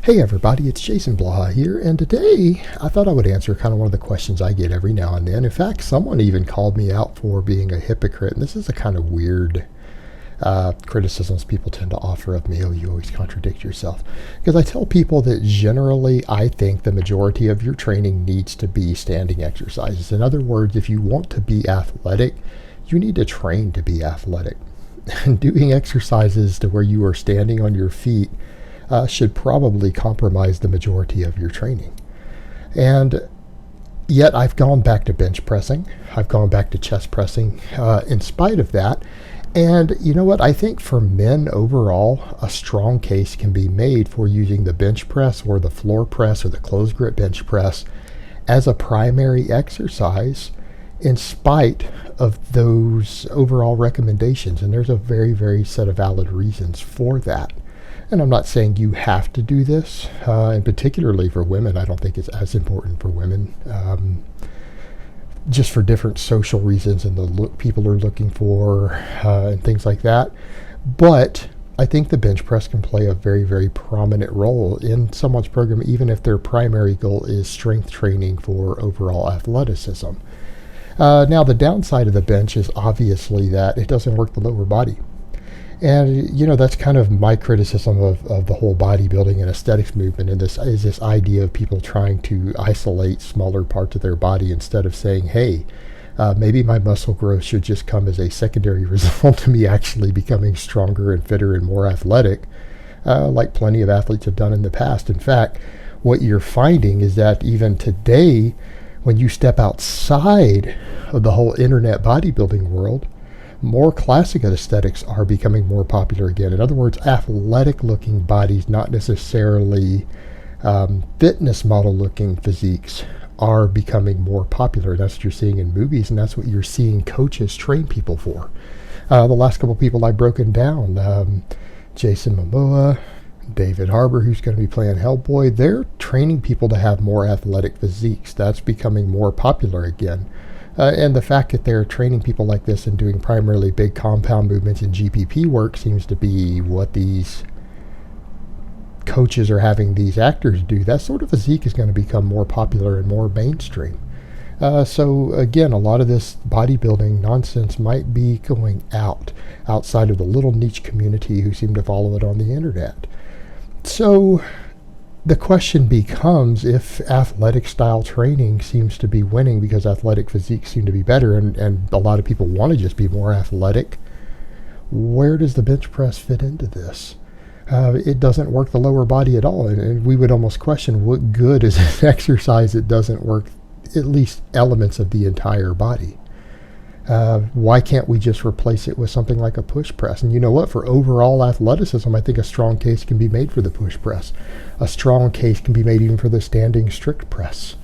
Hey everybody, it's Jason Blaha here, and today I thought I would answer kind of one of the questions I get every now and then. In fact, someone even called me out for being a hypocrite, and this is a kind of weird criticisms people tend to offer of me. Oh, you always contradict yourself. Because I tell people that generally I think the majority of your training needs to be standing exercises. In other words, if you want to be athletic, you need to train to be athletic. And doing exercises to where you are standing on your feet should probably compromise the majority of your training. And yet I've gone back to bench pressing. I've gone back to chest pressing in spite of that. And you know what? I think for men overall, a strong case can be made for using the bench press or the floor press or the closed grip bench press as a primary exercise in spite of those overall recommendations. And there's a very, very set of valid reasons for that. And I'm not saying you have to do this, and particularly for women. I don't think it's as important for women, just for different social reasons and the look people are looking for and things like that. But I think the bench press can play a very, very prominent role in someone's program, even if their primary goal is strength training for overall athleticism. Now, the downside of the bench is obviously that it doesn't work the lower body. And, you know, that's kind of my criticism of the whole bodybuilding and aesthetics movement. And this is this idea of people trying to isolate smaller parts of their body instead of saying, hey, maybe my muscle growth should just come as a secondary result to me actually becoming stronger and fitter and more athletic, like plenty of athletes have done in the past. In fact, what you're finding is that even today, when you step outside of the whole internet bodybuilding world, more classic aesthetics are becoming more popular again. In other words, athletic looking bodies, not necessarily fitness model looking physiques, are becoming more popular. That's what you're seeing in movies, and that's what you're seeing coaches train people for. The last couple people I've broken down, Jason Momoa, David Harbour, who's going to be playing Hellboy, they're training people to have more athletic physiques. That's becoming more popular again. And the fact that they're training people like this and doing primarily big compound movements and GPP work seems to be what these coaches are having these actors do. That sort of physique is going to become more popular and more mainstream. So again, a lot of this bodybuilding nonsense might be going outside of the little niche community who seem to follow it on the internet. So the question becomes, if athletic style training seems to be winning because athletic physiques seem to be better and a lot of people want to just be more athletic, where does the bench press fit into this? It doesn't work the lower body at all, and we would almost question what good is an exercise that doesn't work at least elements of the entire body. Why can't we just replace it with something like a push press? And you know what? For overall athleticism, I think a strong case can be made for the push press. A strong case can be made even for the standing strict press,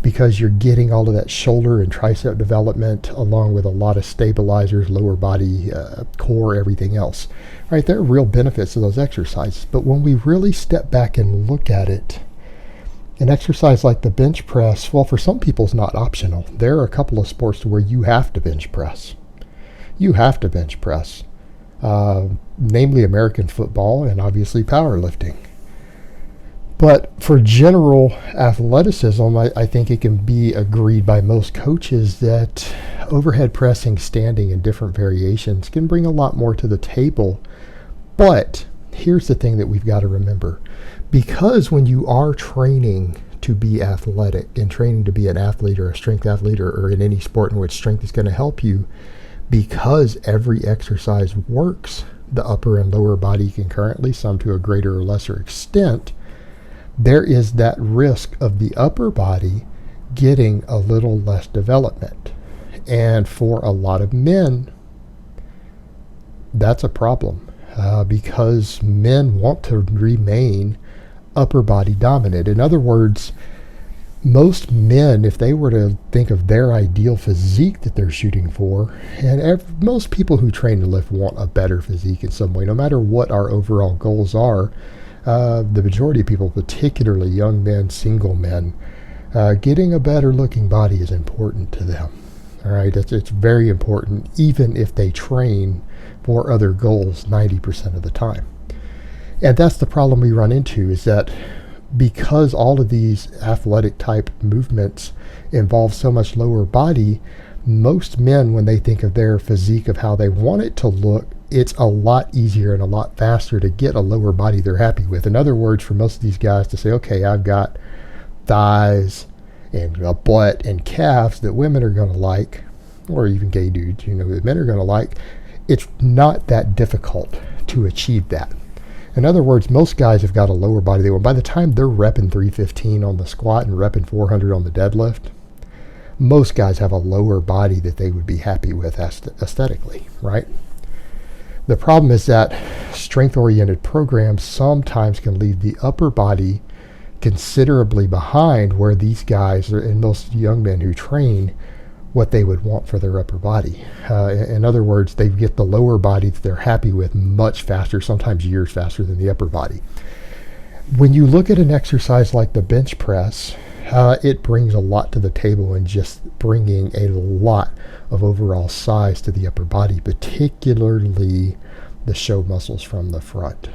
because you're getting all of that shoulder and tricep development along with a lot of stabilizers, lower body, core, everything else. Right? There are real benefits to those exercises. But when we really step back and look at it, an exercise like the bench press, well, for some people it's not optional. There are a couple of sports where you have to bench press. You have to bench press, namely American football and obviously powerlifting. But for general athleticism, I think it can be agreed by most coaches that overhead pressing, standing, and different variations can bring a lot more to the table. But here's the thing that we've got to remember. Because when you are training to be athletic and training to be an athlete or a strength athlete or in any sport in which strength is going to help you, because every exercise works the upper and lower body concurrently, some to a greater or lesser extent, there is that risk of the upper body getting a little less development. And for a lot of men, that's a problem because men want to remain upper body dominant. In other words, most men, if they were to think of their ideal physique that they're shooting for, and most people who train to lift want a better physique in some way, no matter what our overall goals are. The majority of people, particularly young men, single men, getting a better looking body is important to them. All right, it's very important, even if they train for other goals 90% of the time. And that's the problem we run into, is that because all of these athletic type movements involve so much lower body, most men, when they think of their physique, of how they want it to look, it's a lot easier and a lot faster to get a lower body they're happy with. In other words, for most of these guys to say, okay, I've got thighs and a butt and calves that women are going to like, or even gay dudes, that men are going to like, it's not that difficult to achieve that. In other words, most guys have got a lower body they want. By the time they're repping 315 on the squat and repping 400 on the deadlift, most guys have a lower body that they would be happy with aesthetically, right? The problem is that strength-oriented programs sometimes can leave the upper body considerably behind where these guys, and most young men who train, what they would want for their upper body. In other words, they get the lower body that they're happy with much faster, sometimes years faster than the upper body. When you look at an exercise like the bench press, it brings a lot to the table in just bringing a lot of overall size to the upper body, particularly the show muscles from the front,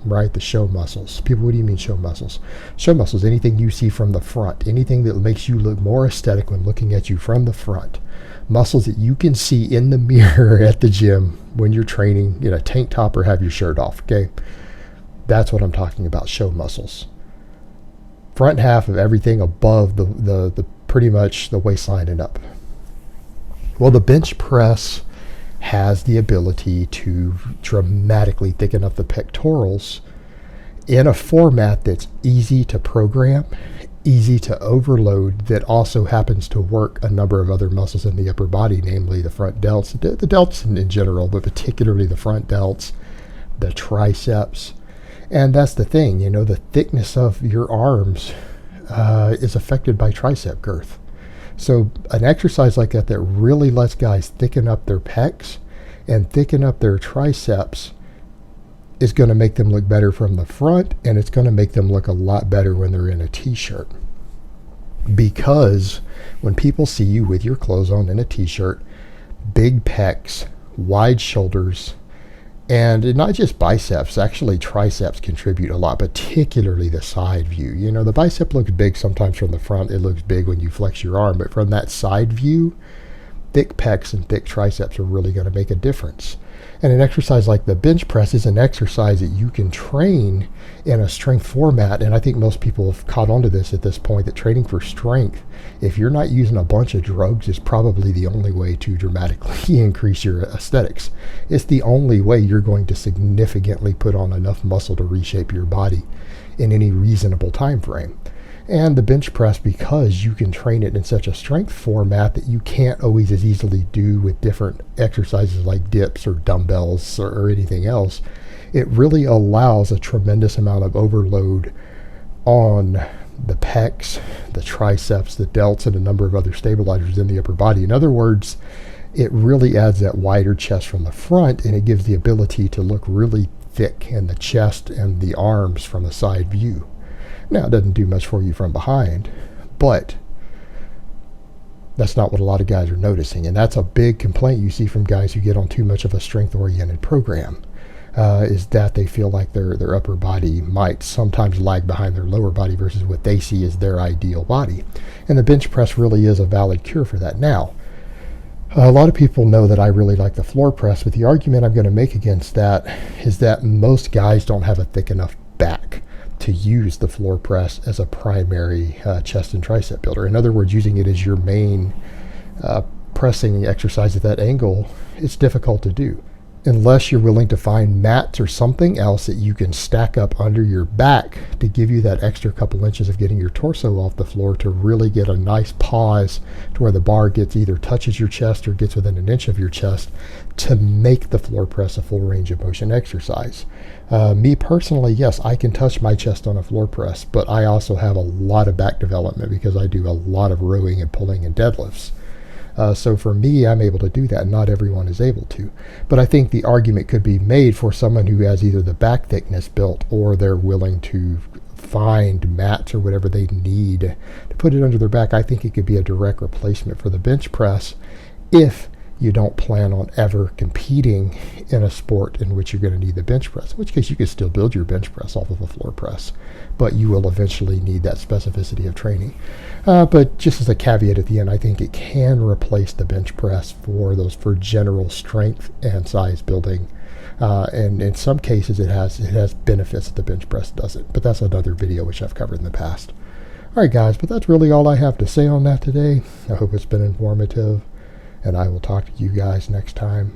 right? The show muscles. People, what do you mean show muscles? Show muscles, anything you see from the front, anything that makes you look more aesthetic when looking at you from the front. Muscles that you can see in the mirror at the gym when you're training in a tank top or have your shirt off, okay? That's what I'm talking about, show muscles. Front half of everything above the pretty much the waistline and up. Well, the bench press has the ability to dramatically thicken up the pectorals in a format that's easy to program, easy to overload, that also happens to work a number of other muscles in the upper body, namely the front delts, the delts in general, but particularly the front delts, the triceps. And that's the thing, the thickness of your arms is affected by tricep girth. So an exercise like that really lets guys thicken up their pecs and thicken up their triceps is going to make them look better from the front, and it's going to make them look a lot better when they're in a t-shirt. Because when people see you with your clothes on in a t-shirt, big pecs, wide shoulders, and not just biceps, actually triceps contribute a lot, particularly the side view. The bicep looks big sometimes from the front. It looks big when you flex your arm, but from that side view, thick pecs and thick triceps are really going to make a difference. And an exercise like the bench press is an exercise that you can train in a strength format. And I think most people have caught on to this at this point, that training for strength, if you're not using a bunch of drugs, is probably the only way to dramatically increase your aesthetics. It's the only way you're going to significantly put on enough muscle to reshape your body in any reasonable time frame. And the bench press, because you can train it in such a strength format that you can't always as easily do with different exercises like dips or dumbbells or anything else, it really allows a tremendous amount of overload on the pecs, the triceps, the delts, and a number of other stabilizers in the upper body. In other words, it really adds that wider chest from the front, and it gives the ability to look really thick in the chest and the arms from a side view. Now, it doesn't do much for you from behind, but that's not what a lot of guys are noticing. And that's a big complaint you see from guys who get on too much of a strength-oriented program, is that they feel like their upper body might sometimes lag behind their lower body versus what they see as their ideal body. And the bench press really is a valid cure for that. Now, a lot of people know that I really like the floor press, but the argument I'm going to make against that is that most guys don't have a thick enough back to use the floor press as a primary chest and tricep builder. In other words, using it as your main pressing exercise at that angle, it's difficult to do. Unless you're willing to find mats or something else that you can stack up under your back to give you that extra couple inches of getting your torso off the floor to really get a nice pause to where the bar gets either touches your chest or gets within an inch of your chest to make the floor press a full range of motion exercise. Me personally, yes, I can touch my chest on a floor press, but I also have a lot of back development because I do a lot of rowing and pulling and deadlifts. So for me, I'm able to do that. Not everyone is able to. But I think the argument could be made for someone who has either the back thickness built or they're willing to find mats or whatever they need to put it under their back. I think it could be a direct replacement for the bench press if you don't plan on ever competing in a sport in which you're going to need the bench press, in which case you can still build your bench press off of a floor press, but you will eventually need that specificity of training. But just as a caveat at the end, I think it can replace the bench press for general strength and size building. And in some cases it has benefits that the bench press doesn't, but that's another video which I've covered in the past. Alright guys, but that's really all I have to say on that today. I hope it's been informative, and I will talk to you guys next time.